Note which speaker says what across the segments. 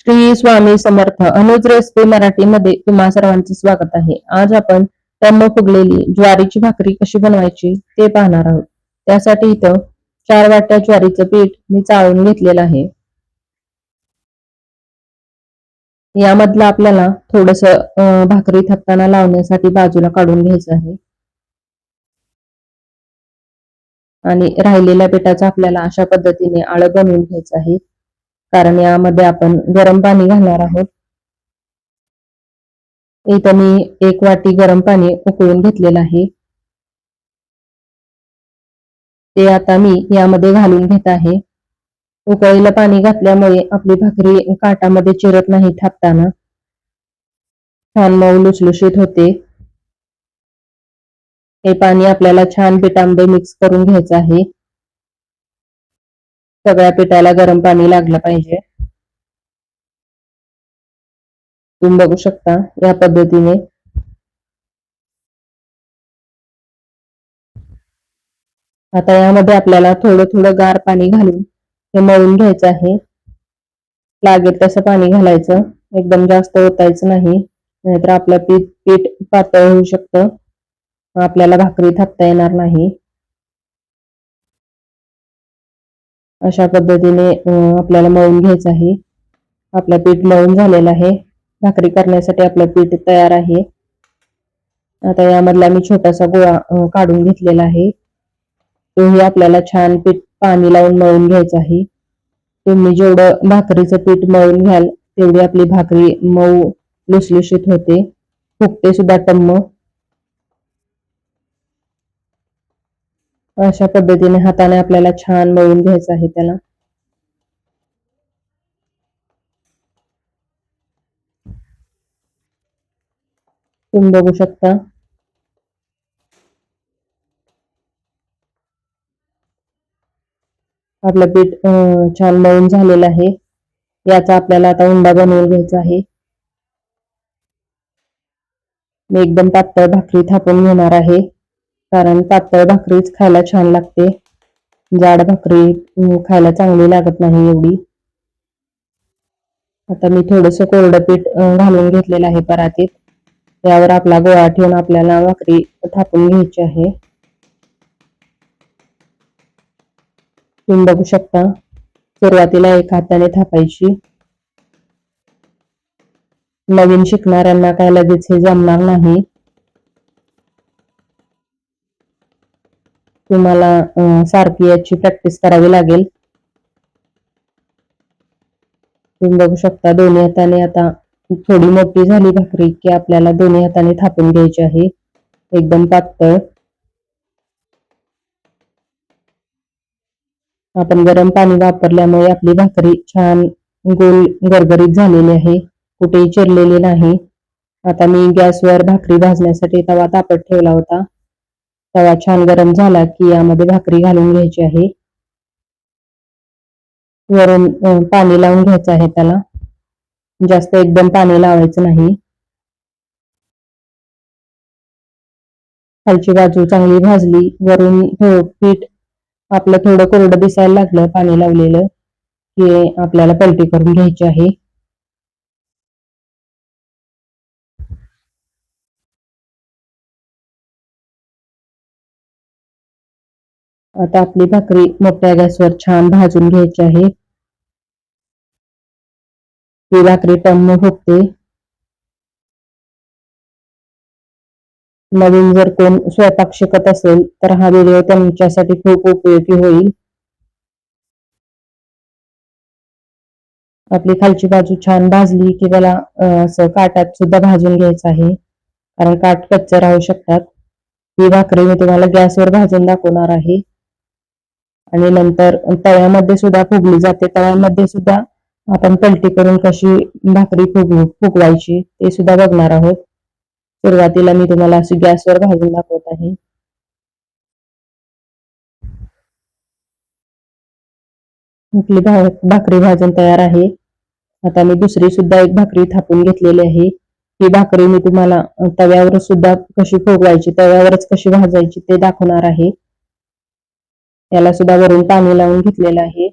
Speaker 1: Shri Swami Samarth. Anuj recipe Marathi मध्ये तुम्हा सर्वांचे स्वागत आहे. आज आपण टम्म फुगलेली ज्वारीची भाकरी कशी बनवायची ते पाहणार आहोत. त्यासाठी इथं 4 वाट्या ज्वारीचं पीठ मी चाळून घेतलेलं आहे. यामधलं आपल्याला थोडस भाकरी थापताना लावण्यासाठी बाजूला काढून घ्यायचं आहे आणि राहिलेल्या पिठाचं आपल्याला अशा पद्धतीने आळं बनवून घ्यायचं आहे, कारण यामध्ये आपण गरम पाणी घालणार आहोत. इथं मी 1 वाटी गरम पाणी उकळून घेतलेलं आहे. ते आता मी यामध्ये घालून घेत आहे. उकळलेलं पाणी घातल्यामुळे आपली भाकरी काठामध्ये चिरत नाही थापताना. छान मऊ लुसलुशीत होते. हे पाणी आपल्याला छान पिठामध्ये मिक्स करून घ्यायचं आहे. सगळ्या पिठाला गरम पाणी लागलं पाहिजे. तुम्ही बघू शकता या पद्धतीने. आता यामध्ये आपल्याला थोडं थोडं गार पाणी घालून हे मळून घ्यायचं आहे. लागेल तसं पाणी घालायचं, एकदम जास्त ओतायचं नाही, नाहीतर आपलं पीठ पातळ होऊ शकतं, आपल्याला भाकरी थापता येणार नाही. अशा पद्धतीने आपल्याला मळून घ्यायचं आहे. आपलं पीठ मळून झालेलं आहे. भाकरी करण्यासाठी आपलं पीठ तयार आहे. आता यामधला मी छोटासा गोळा काढून घेतलेला आहे. तोही आपल्याला छान पीठ पाणी लावून मळून घ्यायचं आहे. तुम्ही जेवढं भाकरीचं पीठ मळून घ्याल तेवढी आपली भाकरी मऊ लुसलुशीत होते, फुगते सुद्धा टम्म. अशा पद्धतीने हाताने आपल्याला छान मळून घ्यायचं आहे त्याला. तुम्ही बघू शकता. आपलं पीठ छान मळून झालेलं आहे. याचा आपल्याला आता उंडा बनवून घ्यायचा आहे. मी एकदम पातळ भाकरी थापून घेणार आहे, कारण पातळ भाकरीच खायला छान लागते. जाड भाकरी खायला चांगली लागत नाही एवढी. आता मी थोडंसं कोरडं पीठ घालून घेतलेलं आहे परातीत. त्यावर आपला गोळा ठेवून आपल्याला भाकरी थापून घ्यायची आहे. तुम्ही बघू शकता. सुरुवातीला 1 हाताने थापायची. नवीन शिकणाऱ्यांना काय लगेच हे जमणार नाही. तुम्हाला सारखी याची प्रॅक्टिस करावी लागेल. तुम्ही बघू शकता दोन्ही हाताने. आता थोडी मोठी झाली भाकरी की आपल्याला दोन्ही हाताने थापून घ्यायची आहे, एकदम पातळ. आपण गरम पाणी वापरल्यामुळे आपली भाकरी छान गोल गरगरीत झालेली आहे, कुठेही चिरलेली नाही. आता मी गॅसवर भाकरी भाजण्यासाठी तवा तापत ठेवला होता. तवा छान गरम झाला की यामध्ये भाकरी घालून घ्यायची आहे. वरून पाणी लावून घ्यायचं आहे त्याला, जास्त एकदम पाणी लावायचं नाही. खालची बाजू चांगली भाजली, वरून पीठ आपलं थोडं कोरडं दिसायला लागलं पाणी लावलेलं की आपल्याला पलटी करून घ्यायची आहे. आता आपली भाकरी मोठ्या गॅसवर छान भाजून घ्यायची आहे. ही भाकरी टम्म फुगते. नवीन जर कोण स्वयंपाक शिकत असेल तर हा व्हिडिओ त्यांच्यासाठी खूप उपयोगी होईल. आपली खालची बाजू छान भाजली की त्याला असं काटात सुद्धा भाजून घ्यायचं आहे, कारण काट कच्चे राहू शकतात. ही भाकरी मी तुम्हाला गॅसवर भाजून दाखवणार आहे आणि नंतर तव्यामध्ये सुद्धा फुगली जाते. तव्यामध्ये सुद्धा आपण पलटी करून कशी भाकरी फुगवायची ते सुद्धा बघणार आहोत. सुरुवातीला मी तुम्हाला अशी गॅसवर भाजून दाखवत आहे. आपली भाकरी भाजून तयार आहे. आता मी दुसरी सुद्धा एक भाकरी थापून घेतलेली आहे. ही भाकरी मी तुम्हाला तव्यावर सुद्धा कशी फुगवायची, तव्यावरच कशी भाजायची ते दाखवणार आहे. याला सुद्धा वरून पाणी लावून घेतलेलं आहे.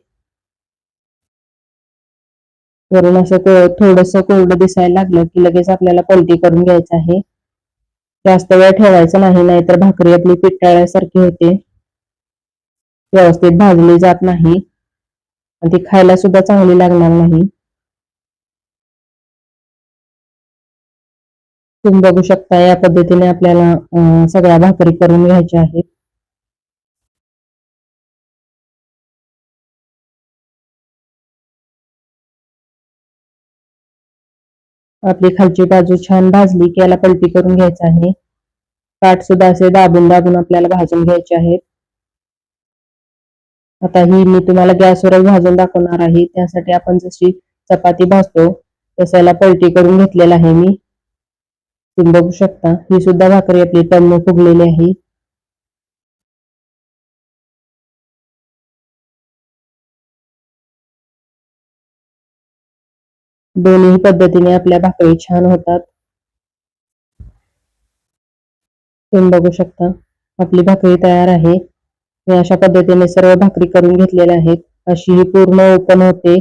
Speaker 1: वरून असं थोडस कोरडं दिसायला लागलं की लगेच आपल्याला पलटी करून घ्यायचं आहे. जास्त वेळ ठेवायचं नाही, नाहीतर भाकरी आपली पिठळ्यासारखी होते, व्यवस्थित भाजली जात नाही आणि ती खायला सुद्धा चांगली लागणार नाही. तुम्ही बघू शकता या पद्धतीने आपल्याला सगळ्या भाकरी करून घ्यायच्या आहेत. आपली खालची बाजू छान भाजली की याला पलटी करून घ्यायचं आहे. काठ सुद्धा असे दाबून दाबून आपल्याला भाजून घ्यायचे आहेत. आता ही मी तुम्हाला गॅसवरच भाजून दाखवणार आहे. त्यासाठी आपण जशी चपाती भाजतो तसं पलटी करून घेतलेला आहे मी. तुम्ही बघू शकता ही सुद्धा भाकरी आपली टम्म फुगलेली आहे. दोन्ही पद्धतीने आपल्या भाकरी छान होतात. तुम्ही बघू शकता आपली भाकरी तयार आहे. मी अशा पद्धतीने सर्व भाकरी करून घेतलेल्या आहेत. अशी ही पूर्ण ओपन होते,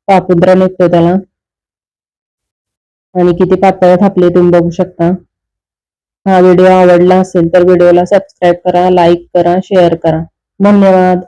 Speaker 1: पापुद्रा निघतो त्याला आणि किती पातळ थापले तुम्ही बघू शकता. हा व्हिडिओ आवडला असेल तर व्हिडिओला सबस्क्राईब करा, लाईक करा, शेअर करा. धन्यवाद.